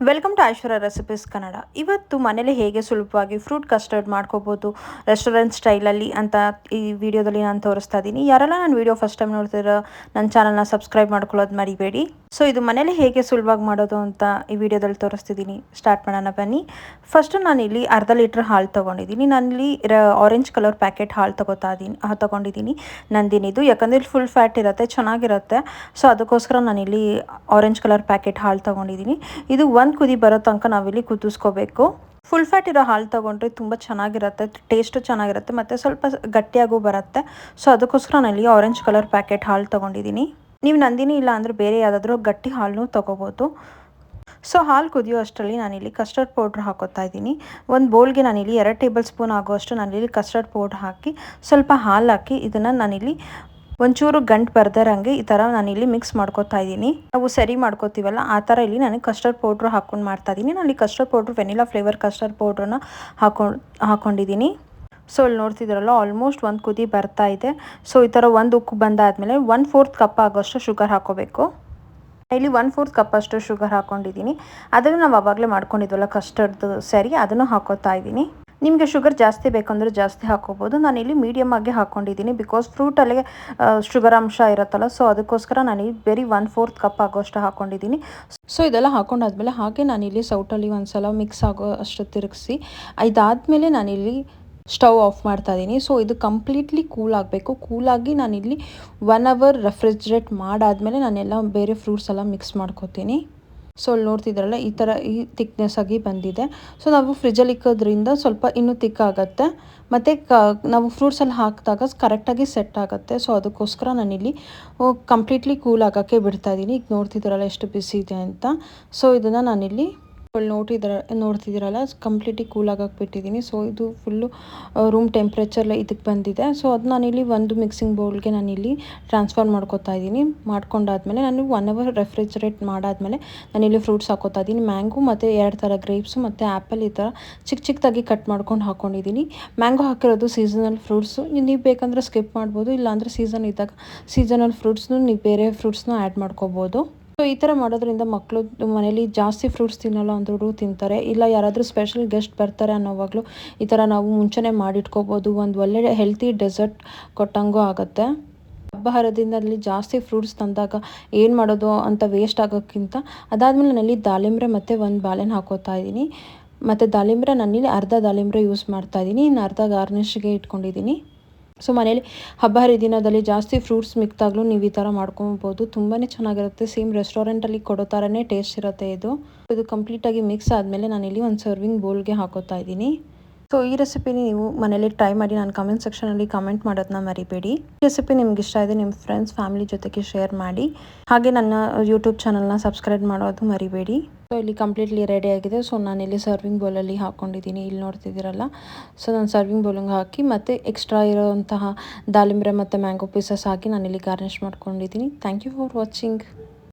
Welcome to Aishwarya recipes Kannada. ಇವತ್ತು ಮನೇಲಿ ಹೇಗೆ ಸುಲಭವಾಗಿ ಫ್ರೂಟ್ ಕಸ್ಟರ್ಡ್ ಮಾಡ್ಕೋಬೋದು ರೆಸ್ಟೋರೆಂಟ್ ಸ್ಟೈಲಲ್ಲಿ ಅಂತ ಈ ವಿಡಿಯೋದಲ್ಲಿ ನಾನು ತೋರಿಸ್ತಾ ಇದ್ದೀನಿ. ಯಾರೆಲ್ಲ ನನ್ನ ವಿಡಿಯೋ ಫಸ್ಟ್ ಟೈಮ್ ನೋಡ್ತಿರೋ ನನ್ನ ಚಾನಲ್ನ ಸಬ್ಸ್ಕ್ರೈಬ್ ಮಾಡ್ಕೊಳ್ಳೋದು ಮರಿಬೇಡಿ. ಸೊ ಇದು ಮನೇಲಿ ಹೇಗೆ ಸುಲಭವಾಗಿ ಮಾಡೋದು ಅಂತ ಈ ವಿಡಿಯೋದಲ್ಲಿ ತೋರಿಸ್ತಿದ್ದೀನಿ. ಸ್ಟಾರ್ಟ್ ಮಾಡೋಣ ಬನ್ನಿ. ಫಸ್ಟು ನಾನಿಲ್ಲಿ ಅರ್ಧ ಲೀಟ್ರ್ ಹಾಲು ತೊಗೊಂಡಿದ್ದೀನಿ. ನಾನಿಲ್ಲಿ ಆರೆಂಜ್ ಕಲರ್ ಪ್ಯಾಕೆಟ್ ಹಾಲು ತೊಗೊಂಡಿದ್ದೀನಿ ನಂದಿನಿದು. ಯಾಕಂದರೆ ಫುಲ್ ಫ್ಯಾಟ್ ಇರುತ್ತೆ, ಚೆನ್ನಾಗಿರುತ್ತೆ. ಸೊ ಅದಕ್ಕೋಸ್ಕರ ನಾನಿಲ್ಲಿ ಆರೆಂಜ್ ಕಲರ್ ಪ್ಯಾಕೆಟ್ ಹಾಲು ತೊಗೊಂಡಿದ್ದೀನಿ. ಇದು ಒಂದು ಕುದಿ ಬರೋ ತನಕ ನಾವಿಲ್ಲಿ ಕುದಿಸ್ಕೋಬೇಕು. ಫುಲ್ ಫ್ಯಾಟ್ ಇರೋ ಹಾಲು ತೊಗೊಂಡ್ರೆ ತುಂಬ ಚೆನ್ನಾಗಿರುತ್ತೆ, ಟೇಸ್ಟು ಚೆನ್ನಾಗಿರುತ್ತೆ ಮತ್ತು ಸ್ವಲ್ಪ ಗಟ್ಟಿಯಾಗೂ ಬರುತ್ತೆ. ಸೊ ಅದಕ್ಕೋಸ್ಕರ ನಾನಿಲ್ಲಿ ಆರೆಂಜ್ ಕಲರ್ ಪ್ಯಾಕೆಟ್ ಹಾಲು ತೊಗೊಂಡಿದ್ದೀನಿ. ನೀವು ನಂದಿನಿ ಇಲ್ಲ ಅಂದರೆ ಬೇರೆ ಯಾವುದಾದ್ರೂ ಗಟ್ಟಿ ಹಾಲನ್ನು ತೊಗೋಬೋದು. ಸೊ ಹಾಲು ಕುದಿಯೋ ಅಷ್ಟರಲ್ಲಿ ನಾನಿಲ್ಲಿ ಕಸ್ಟರ್ಡ್ ಪೌಡ್ರ್ ಹಾಕೋತಾ ಇದ್ದೀನಿ. ಒಂದು ಬೌಲ್ಗೆ ನಾನಿಲ್ಲಿ 2 ಟೇಬಲ್ ಸ್ಪೂನ್ ಆಗೋಷ್ಟು ನಾನಿಲ್ಲಿ ಕಸ್ಟರ್ಡ್ ಪೌಡ್ರ್ ಹಾಕಿ ಸ್ವಲ್ಪ ಹಾಲು ಹಾಕಿ ಇದನ್ನು ನಾನಿಲ್ಲಿ ಒಂಚೂರು ಗಂಟು ಬರ್ದಿರಂಗೆ ಈ ಥರ ನಾನಿಲ್ಲಿ ಮಿಕ್ಸ್ ಮಾಡ್ಕೊತಾ ಇದ್ದೀನಿ. ನಾವು ಸರಿ ಮಾಡ್ಕೋತೀವಲ್ಲ ಆ ಥರ ಇಲ್ಲಿ ನಾನು ಕಸ್ಟರ್ಡ್ ಪೌಡ್ರ್ ಹಾಕ್ಕೊಂಡು ಮಾಡ್ತಾ ಇದ್ದೀನಿ. ನಾನು ಇಲ್ಲಿ custard powder vanilla flavour custard ಪೌಡ್ರನ್ನ ಹಾಕ್ಕೊಂಡಿದ್ದೀನಿ. ಸೊ ಇಲ್ಲಿ ನೋಡ್ತಿದ್ದೀರಲ್ಲ ಆಲ್ಮೋಸ್ಟ್ ಒಂದು ಕುದಿ ಬರ್ತಾ ಇದೆ. ಸೊ ಈ ಥರ ಒಂದು ಉಕ್ಕು ಬಂದಾದಮೇಲೆ 1/4 ಕಪ್ ಆಗೋಷ್ಟು ಶುಗರ್ ಹಾಕೋಬೇಕು. ಇಲ್ಲಿ 1/4 ಕಪ್ ಅಷ್ಟು ಶುಗರ್ ಹಾಕ್ಕೊಂಡಿದ್ದೀನಿ. ಅದನ್ನು ನಾವು ಆವಾಗಲೇ ಮಾಡ್ಕೊಂಡಿದ್ವಲ್ಲ ಕಸ್ಟರ್ಡ್ದು ಸರಿ ಅದನ್ನು ಹಾಕೋತಾ ಇದ್ದೀನಿ. ನಿಮಗೆ ಶುಗರ್ ಜಾಸ್ತಿ ಬೇಕಂದ್ರೆ ಜಾಸ್ತಿ ಹಾಕೋಬೋದು. ನಾನಿಲ್ಲಿ ಮೀಡಿಯಮ್ ಆಗಿ ಹಾಕ್ಕೊಂಡಿದ್ದೀನಿ ಬಿಕಾಸ್ ಫ್ರೂಟಲ್ಲೇ ಶುಗರ್ ಅಂಶ ಇರುತ್ತಲ್ಲ. ಸೊ ಅದಕ್ಕೋಸ್ಕರ ನಾನಿಲ್ಲಿ ಬರೀ 1/4 ಕಪ್ ಆಗೋಷ್ಟು ಹಾಕ್ಕೊಂಡಿದ್ದೀನಿ. ಸೊ ಇದೆಲ್ಲ ಹಾಕೊಂಡಾದ್ಮೇಲೆ ಹಾಗೆ ನಾನಿಲ್ಲಿ ಸೌಟಲ್ಲಿ ಒಂದು ಸಲ ಮಿಕ್ಸ್ ಆಗೋ ಅಷ್ಟು ತಿರುಗಿಸಿ ಇದಾದಮೇಲೆ ನಾನಿಲ್ಲಿ ಸ್ಟವ್ ಆಫ್ ಮಾಡ್ತಾ ಇದ್ದೀನಿ. ಸೊ ಇದು ಕಂಪ್ಲೀಟ್ಲಿ ಕೂಲ್ ಆಗಬೇಕು. ಕೂಲಾಗಿ ನಾನಿಲ್ಲಿ 1 ಅವರ್ ರೆಫ್ರಿಜ್ರೇಟ್ ಮಾಡಾದಮೇಲೆ ನಾನೆಲ್ಲ ಬೇರೆ ಫ್ರೂಟ್ಸ್ ಎಲ್ಲ ಮಿಕ್ಸ್ ಮಾಡ್ಕೋತೀನಿ. ಸೊ ಅಲ್ಲಿ ನೋಡ್ತಿದ್ರಲ್ಲ ಈ ಥರ ಈ ಥಿಕ್ನೆಸ್ ಆಗಿ ಬಂದಿದೆ. ಸೊ ನಾವು ಫ್ರಿಜ್ಜಲ್ಲಿ ಇಕ್ಕೋದ್ರಿಂದ ಸ್ವಲ್ಪ ಇನ್ನೂ ಥಿಕ್ ಆಗುತ್ತೆ ಮತ್ತು ನಾವು ಫ್ರೂಟ್ಸಲ್ಲಿ ಹಾಕಿದಾಗ ಕರೆಕ್ಟಾಗಿ ಸೆಟ್ ಆಗುತ್ತೆ. ಸೊ ಅದಕ್ಕೋಸ್ಕರ ನಾನಿಲ್ಲಿ ಕಂಪ್ಲೀಟ್ಲಿ ಕೂಲ್ ಆಗೋಕ್ಕೆ ಬಿಡ್ತಾಯಿದ್ದೀನಿ. ಈಗ ನೋಡ್ತಿದ್ದೀರಲ್ಲ ಎಷ್ಟು ಬಿಸಿ ಇದೆ ಅಂತ. ಸೊ ಇದನ್ನು ನಾನಿಲ್ಲಿ ನೋಡ್ತಿದ್ದೀರಲ್ಲ ಕಂಪ್ಲೀಟ್ಲಿ ಕೂಲ್ ಆಗೋಕ್ಕೆ ಬಿಟ್ಟಿದ್ದೀನಿ. ಸೊ ಇದು ಫುಲ್ಲು ರೂಮ್ ಟೆಂಪ್ರೇಚರ್ ಇದಕ್ಕೆ ಬಂದಿದೆ. ಸೊ ಅದು ನಾನಿಲ್ಲಿ ಒಂದು ಮಿಕ್ಸಿಂಗ್ ಬೌಲ್ಗೆ ನಾನಿಲ್ಲಿ ಟ್ರಾನ್ಸ್ಫರ್ ಮಾಡ್ಕೊತಾ ಇದ್ದೀನಿ. ಮಾಡ್ಕೊಂಡಾದ್ಮೇಲೆ ನಾನು 1 ಅವರ್ ರೆಫ್ರಿಜರೇಟ್ ಮಾಡಾದಮೇಲೆ ನಾನಿಲ್ಲಿ ಫ್ರೂಟ್ಸ್ ಹಾಕೋತಾ ಇದ್ದೀನಿ. ಮ್ಯಾಂಗೋ ಮತ್ತು 2 ಥರ ಗ್ರೇಪ್ಸು ಮತ್ತು ಆ್ಯಪಲ್ ಈ ಥರ ಚಿಕ್ಕದಾಗಿ ಕಟ್ ಮಾಡ್ಕೊಂಡು ಹಾಕ್ಕೊಂಡಿದ್ದೀನಿ. ಮ್ಯಾಂಗೋ ಹಾಕಿರೋದು ಸೀಸನಲ್ ಫ್ರೂಟ್ಸು, ನೀವು ಬೇಕಂದ್ರೆ ಸ್ಕಿಪ್ ಮಾಡ್ಬೋದು. ಇಲ್ಲಾಂದರೆ ಸೀಸನ್ ಇದ್ದಾಗ ಸೀಸನಲ್ ಫ್ರೂಟ್ಸ್ನು ನೀವು ಬೇರೆ ಫ್ರೂಟ್ಸ್ನ ಆ್ಯಡ್ ಮಾಡ್ಕೋಬೋದು. ಸೊ ಈ ಥರ ಮಾಡೋದ್ರಿಂದ ಮಕ್ಕಳು ಮನೇಲಿ ಜಾಸ್ತಿ ಫ್ರೂಟ್ಸ್ ತಿನ್ನೋಲ್ಲ ಅಂದ್ರೂ ತಿಂತಾರೆ. ಇಲ್ಲ ಯಾರಾದರೂ ಸ್ಪೆಷಲ್ ಗೆಸ್ಟ್ ಬರ್ತಾರೆ ಅನ್ನೋವಾಗಲೂ ಈ ಥರ ನಾವು ಮುಂಚೆನೇ ಮಾಡಿಟ್ಕೋಬೋದು. ಒಂದು ಒಳ್ಳೆ ಹೆಲ್ತಿ ಡೆಸರ್ಟ್ ಕೊಟ್ಟಂಗೂ ಆಗುತ್ತೆ. ಹಬ್ಬ ಹರಿದಿನದಲ್ಲಿ ಜಾಸ್ತಿ ಫ್ರೂಟ್ಸ್ ತಂದಾಗ ಏನು ಮಾಡೋದು ಅಂತ ವೇಸ್ಟ್ ಆಗೋಕ್ಕಿಂತ ಅದಾದಮೇಲೆ ನಾನಲ್ಲಿ ದಾಳಿಂಬ್ರೆ ಮತ್ತು ಒಂದು ಬಾಳೆಹಣ್ಣು ಹಾಕೋತಾ ಇದ್ದೀನಿ. ಮತ್ತು ದಾಳಿಂಬ್ರೆ ನಾನಿಲ್ಲಿ ಅರ್ಧ ದಾಳಿಂಬ್ರೆ ಯೂಸ್ ಮಾಡ್ತಾ ಇದ್ದೀನಿ, ಇನ್ನು ಅರ್ಧ ಗಾರ್ನಿಷ್ಗೆ ಇಟ್ಕೊಂಡಿದ್ದೀನಿ. ಸೊ ಮನೇಲಿ ಹಬ್ಬ ಹರಿದಿನದಲ್ಲಿ ಜಾಸ್ತಿ ಫ್ರೂಟ್ಸ್ ಮಿಕ್ದಾಗಲೂ ನೀವು ಈ ಥರ ಮಾಡ್ಕೊಬೋದು. ತುಂಬಾ ಚೆನ್ನಾಗಿರುತ್ತೆ. ಸೇಮ್ ರೆಸ್ಟೋರೆಂಟಲ್ಲಿ ಕೊಡೋ ಥರನೇ ಟೇಸ್ಟ್ ಇರುತ್ತೆ ಇದು ಕಂಪ್ಲೀಟಾಗಿ ಮಿಕ್ಸ್ ಆದಮೇಲೆ ನಾನಿಲ್ಲಿ ಒಂದು ಸರ್ವಿಂಗ್ ಬೌಲ್ಗೆ ಹಾಕೋತಾ ಇದ್ದೀನಿ. ಸೊ ಈ ರೆಸಿಪಿನಿ ನೀವು ಮನೇಲಿ ಟ್ರೈ ಮಾಡಿ ನಾನು ಕಮೆಂಟ್ ಸೆಕ್ಷನಲ್ಲಿ ಕಮೆಂಟ್ ಮಾಡೋದನ್ನ ಮರಿಬೇಡಿ. ಈ ರೆಸಿಪಿ ನಿಮ್ಗೆ ಇಷ್ಟ ಇದೆ ನಿಮ್ಮ ಫ್ರೆಂಡ್ಸ್ ಫ್ಯಾಮಿಲಿ ಜೊತೆಗೆ ಶೇರ್ ಮಾಡಿ. ಹಾಗೆ ನನ್ನ ಯೂಟ್ಯೂಬ್ ಚಾನಲ್ನ ಸಬ್ಸ್ಕ್ರೈಬ್ ಮಾಡೋದು ಮರಿಬೇಡಿ. ಸೊ ಇಲ್ಲಿ ಕಂಪ್ಲೀಟ್ಲಿ ರೆಡಿ ಆಗಿದೆ. ಸೊ ನಾನಿಲ್ಲಿ ಸರ್ವಿಂಗ್ ಬೌಲಲ್ಲಿ ಹಾಕ್ಕೊಂಡಿದ್ದೀನಿ. ಇಲ್ಲಿ ನೋಡ್ತಿದ್ದೀರಲ್ಲ. ಸೊ ನಾನು ಸರ್ವಿಂಗ್ ಬೌಲಿಗೆ ಹಾಕಿ ಮತ್ತು ಎಕ್ಸ್ಟ್ರಾ ಇರೋವಂತಹ ದಾಳಿಂಬ್ರೆ ಮತ್ತು ಮ್ಯಾಂಗೋ ಪೀಸಸ್ ಹಾಕಿ ನಾನಿಲ್ಲಿ ಗಾರ್ನಿಷ್ ಮಾಡ್ಕೊಂಡಿದ್ದೀನಿ. Thank you for watching.